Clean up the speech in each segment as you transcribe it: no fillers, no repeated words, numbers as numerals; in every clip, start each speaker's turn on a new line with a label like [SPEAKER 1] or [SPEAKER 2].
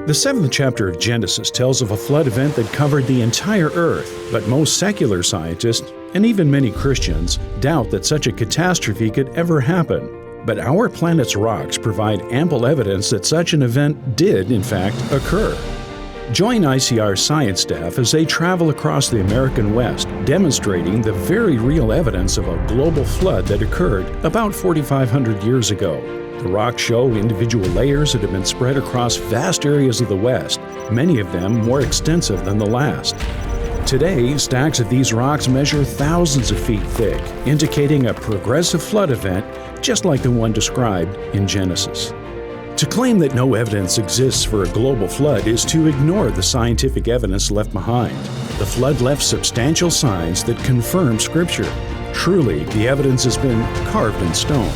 [SPEAKER 1] The 7th chapter of Genesis tells of a flood event that covered the entire earth, but most secular scientists, and even many Christians, doubt that such a catastrophe could ever happen. But our planet's rocks provide ample evidence that such an event did, in fact, occur. Join ICR's science staff as they travel across the American West, demonstrating the very real evidence of a global flood that occurred about 4,500 years ago. The rocks show individual layers that have been spread across vast areas of the West, many of them more extensive than the last. Today, stacks of these rocks measure thousands of feet thick, indicating a progressive flood event just like the one described in Genesis. To claim that no evidence exists for a global flood is to ignore the scientific evidence left behind. The flood left substantial signs that confirm Scripture. Truly, the evidence has been carved in stone.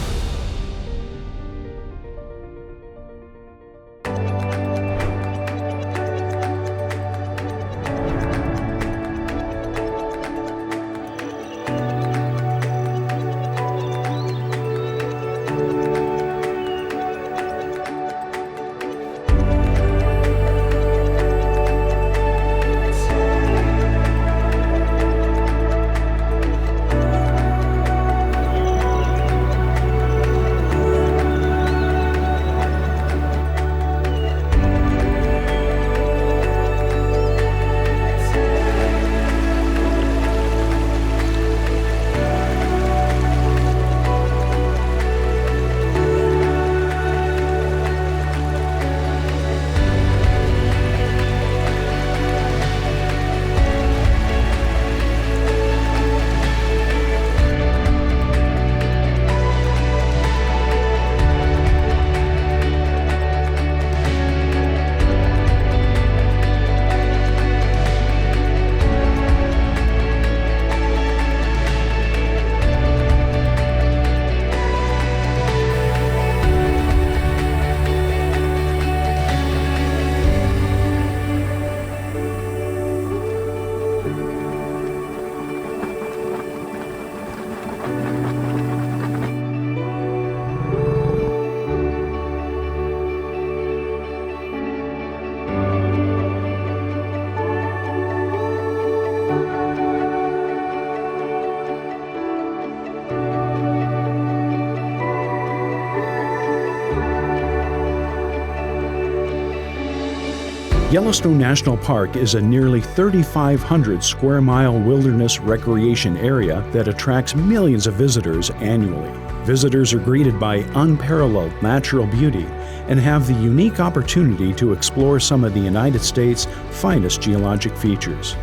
[SPEAKER 1] Yellowstone National Park is a nearly 3,500 square mile wilderness recreation area that attracts millions of visitors annually. Visitors are greeted by unparalleled natural beauty and have the unique opportunity to explore some of the United States' finest geologic features.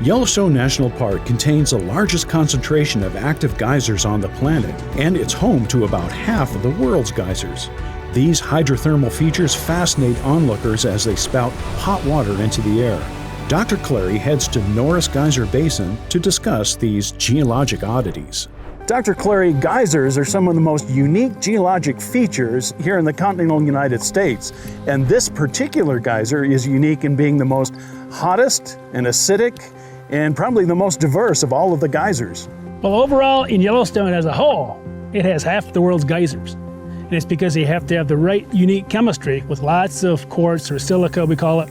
[SPEAKER 1] Yellowstone National Park contains the largest concentration of active geysers on the planet, and it's home to about half of the world's geysers. These hydrothermal features fascinate onlookers as they spout hot water into the air. Dr. Clary heads to Norris Geyser Basin to discuss these geologic oddities. Dr. Clary, geysers are some of the most unique geologic features here in the continental United States, and this particular geyser is unique in being the most hottest and acidic and probably the most diverse of all of the geysers.
[SPEAKER 2] Well, overall, in Yellowstone as a whole, it has half the world's geysers. And it's because you have to have the right unique chemistry with lots of quartz or silica, we call it,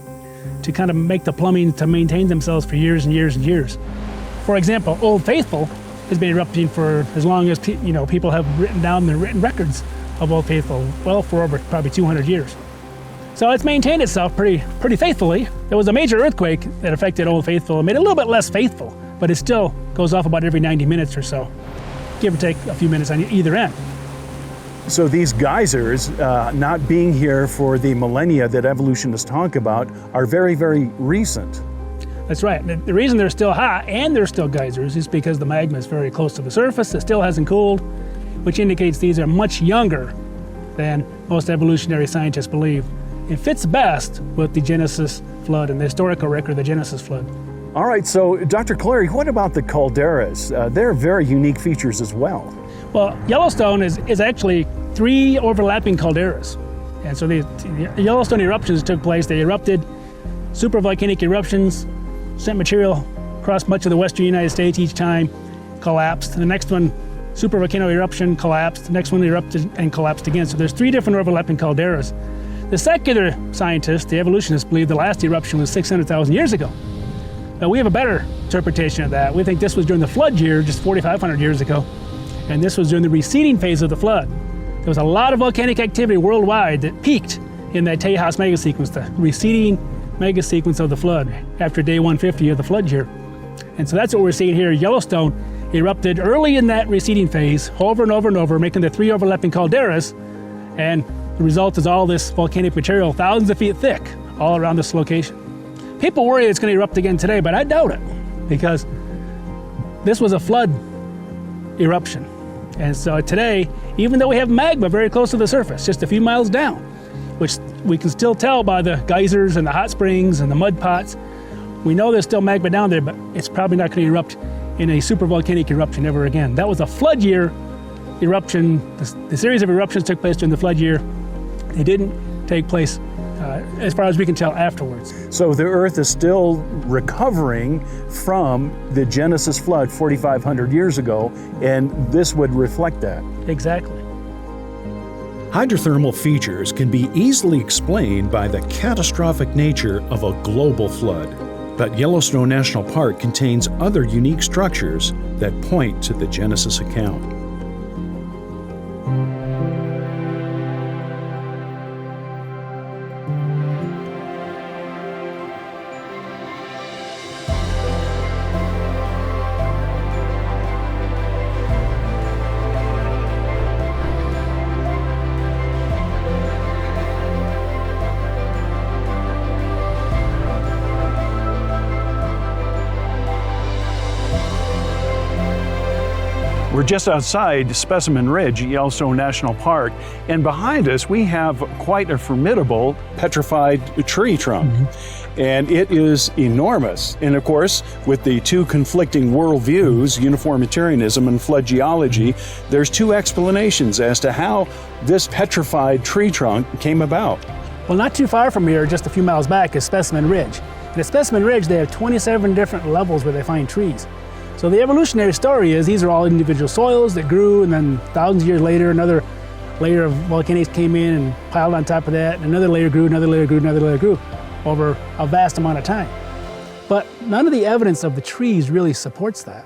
[SPEAKER 2] to kind of make the plumbing to maintain themselves for years and years and years. For example, Old Faithful has been erupting for as long as people have written down the written records of Old Faithful, well, for over probably 200 years. So it's maintained itself pretty faithfully. There was a major earthquake that affected Old Faithful and made it a little bit less faithful, but it still goes off about every 90 minutes or so, give or take a few minutes on either end.
[SPEAKER 1] So these geysers, not being here for the millennia that evolutionists talk about, are very, very recent.
[SPEAKER 2] That's right. The reason they're still hot and they're still geysers is because the magma is very close to the surface. It still hasn't cooled, which indicates these are much younger than most evolutionary scientists believe. It fits best with the Genesis flood and the historical record of the Genesis flood.
[SPEAKER 1] All right, so Dr. Clary, what about the calderas? They're very unique features as well.
[SPEAKER 2] Well, Yellowstone is actually 3 overlapping calderas. And so the Yellowstone eruptions took place. They erupted, supervolcanic eruptions, sent material across much of the western United States each time, collapsed. The next one, supervolcano eruption, collapsed. The next one erupted and collapsed again. So there's 3 different overlapping calderas. The secular scientists, the evolutionists, believe the last eruption was 600,000 years ago. Now, we have a better interpretation of that. We think this was during the flood year, just 4,500 years ago, and this was during the receding phase of the flood. There was a lot of volcanic activity worldwide that peaked in that Tejas megasequence, the receding megasequence of the flood after day 150 of the flood year. And so that's what we're seeing here. Yellowstone erupted early in that receding phase, over and over and over, making the 3 overlapping calderas, and the result is all this volcanic material, thousands of feet thick, all around this location. People worry it's going to erupt again today, but I doubt it, because this was a flood eruption. And so today, even though we have magma very close to the surface, just a few miles down, which we can still tell by the geysers and the hot springs and the mud pots, we know there's still magma down there, but it's probably not going to erupt in a supervolcanic eruption ever again. That was a flood year eruption. The series of eruptions took place during the flood year. They didn't take place, as far as we can tell, afterwards.
[SPEAKER 1] So the Earth is still recovering from the Genesis flood 4,500 years ago, and this would reflect that.
[SPEAKER 2] Exactly.
[SPEAKER 1] Hydrothermal features can be easily explained by the catastrophic nature of a global flood. But Yellowstone National Park contains other unique structures that point to the Genesis account. We're just outside Specimen Ridge at Yellowstone National Park, and behind us we have quite a formidable petrified tree trunk. And it is enormous. And of course, with the two conflicting worldviews, uniformitarianism and flood geology, there's two explanations as to how this petrified tree trunk came about.
[SPEAKER 2] Well, not too far from here, just a few miles back, is Specimen Ridge. And at Specimen Ridge, they have 27 different levels where they find trees. So the evolutionary story is these are all individual soils that grew, and then thousands of years later, another layer of volcanoes came in and piled on top of that, and another layer grew, another layer grew, another layer grew over a vast amount of time. But none of the evidence of the trees really supports that.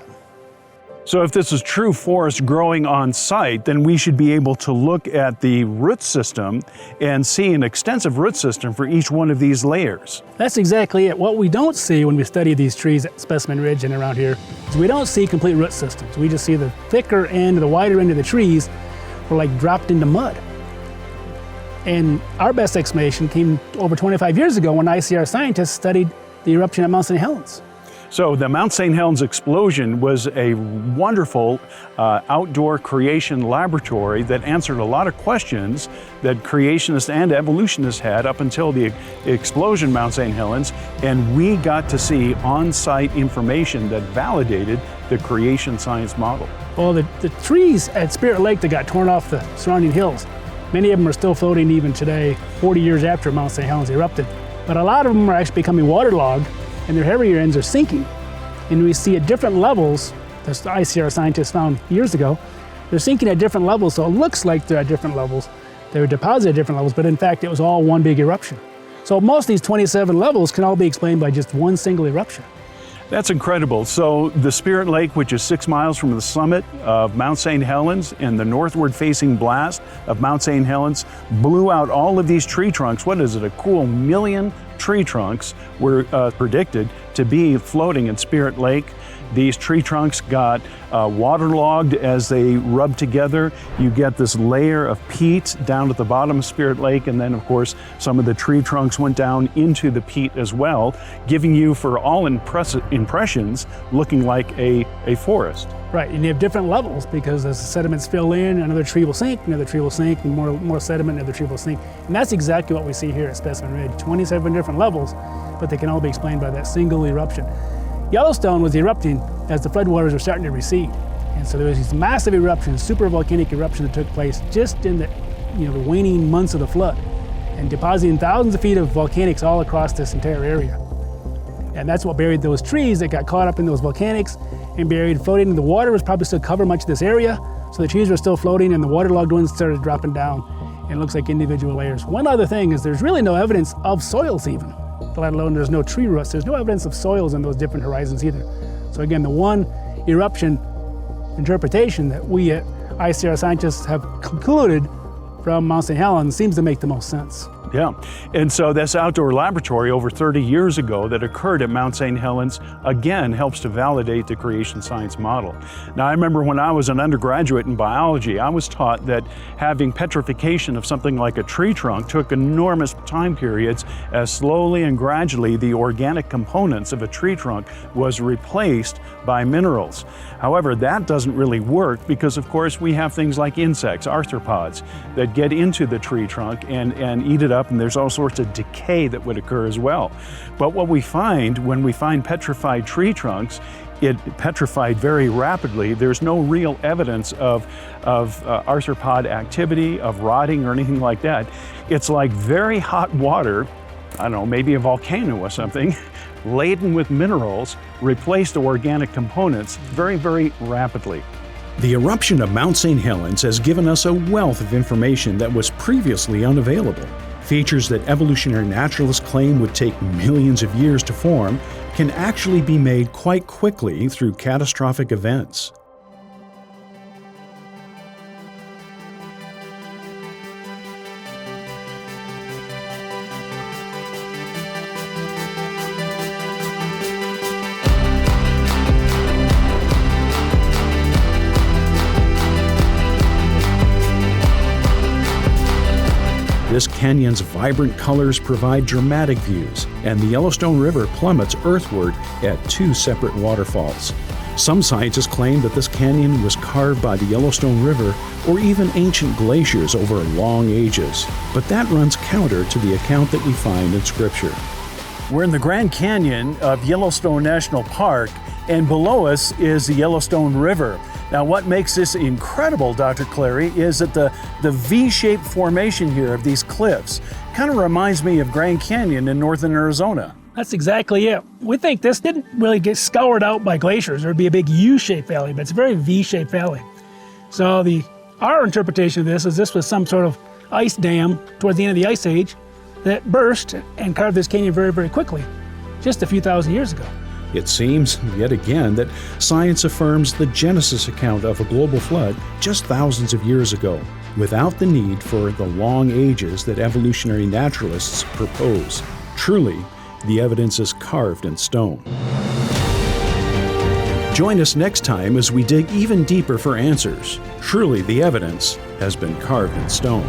[SPEAKER 1] So if this is true forest growing on site, then we should be able to look at the root system and see an extensive root system for each one of these layers.
[SPEAKER 2] That's exactly it. What we don't see when we study these trees at Specimen Ridge and around here is we don't see complete root systems. We just see the thicker end, the wider end of the trees were like dropped into mud. And our best explanation came over 25 years ago when ICR scientists studied the eruption at Mount St. Helens.
[SPEAKER 1] So the Mount St. Helens explosion was a wonderful outdoor creation laboratory that answered a lot of questions that creationists and evolutionists had up until the explosion of Mount St. Helens, and we got to see on-site information that validated the creation science model.
[SPEAKER 2] Well, the trees at Spirit Lake that got torn off the surrounding hills, many of them are still floating even today, 40 years after Mount St. Helens erupted. But a lot of them are actually becoming waterlogged, and their heavier ends are sinking. And we see at different levels, as the ICR scientists found years ago, they're sinking at different levels, so it looks like they're at different levels. They were deposited at different levels, but in fact, it was all one big eruption. So most of these 27 levels can all be explained by just one single eruption.
[SPEAKER 1] That's incredible. So the Spirit Lake, which is 6 miles from the summit of Mount St. Helens, and the northward facing blast of Mount St. Helens blew out all of these tree trunks. What is it, a cool 1 million tree trunks were predicted to be floating in Spirit Lake. These tree trunks got waterlogged as they rubbed together. You get this layer of peat down at the bottom of Spirit Lake, and then of course some of the tree trunks went down into the peat as well, giving you, for all impressions, looking like a forest.
[SPEAKER 2] Right, and you have different levels because as the sediments fill in, another tree will sink, another tree will sink, and more sediment, another tree will sink. And that's exactly what we see here at Specimen Ridge, 27 different levels, but they can all be explained by that single eruption. Yellowstone was erupting as the floodwaters were starting to recede. And so there was these massive eruptions, super volcanic eruptions that took place just in the waning months of the flood, and depositing thousands of feet of volcanics all across this entire area. And that's what buried those trees that got caught up in those volcanics and buried, floating, and the water was probably still covering much of this area. So the trees were still floating and the waterlogged ones started dropping down. and it looks like individual layers. One other thing is there's really no evidence of soils even, let alone there's no tree roots. There's no evidence of soils in those different horizons either. So again, the one eruption interpretation that we at ICR scientists have concluded from Mount St. Helens seems to make the most sense.
[SPEAKER 1] Yeah, and so this outdoor laboratory over 30 years ago that occurred at Mount St. Helens, again, helps to validate the creation science model. Now, I remember when I was an undergraduate in biology, I was taught that having petrification of something like a tree trunk took enormous time periods as slowly and gradually the organic components of a tree trunk was replaced by minerals. However, that doesn't really work because, of course, we have things like insects, arthropods, that get into the tree trunk and eat it up, and there's all sorts of decay that would occur as well. But what we find when we find petrified tree trunks, it petrified very rapidly. There's no real evidence of arthropod activity, of rotting or anything like that. It's like very hot water, I don't know, maybe a volcano or something, laden with minerals, replaced organic components very, very rapidly. The eruption of Mount St. Helens has given us a wealth of information that was previously unavailable. Features that evolutionary naturalists claim would take millions of years to form can actually be made quite quickly through catastrophic events. This canyon's vibrant colors provide dramatic views, and the Yellowstone River plummets earthward at two separate waterfalls. Some scientists claim that this canyon was carved by the Yellowstone River or even ancient glaciers over long ages, but that runs counter to the account that we find in Scripture. We're in the Grand Canyon of Yellowstone National Park, and below us is the Yellowstone River. Now, what makes this incredible, Dr. Clary, is that the V-shaped formation here of these cliffs kind of reminds me of Grand Canyon in northern Arizona.
[SPEAKER 2] That's exactly it. We think this didn't really get scoured out by glaciers. There'd be a big U-shaped valley, but it's a very V-shaped valley. So our interpretation of this is this was some sort of ice dam towards the end of the Ice Age that burst and carved this canyon very, very quickly, just a few thousand years ago.
[SPEAKER 1] It seems, yet again, that science affirms the Genesis account of a global flood just thousands of years ago, without the need for the long ages that evolutionary naturalists propose. Truly, the evidence is carved in stone. Join us next time as we dig even deeper for answers. Truly, the evidence has been carved in stone.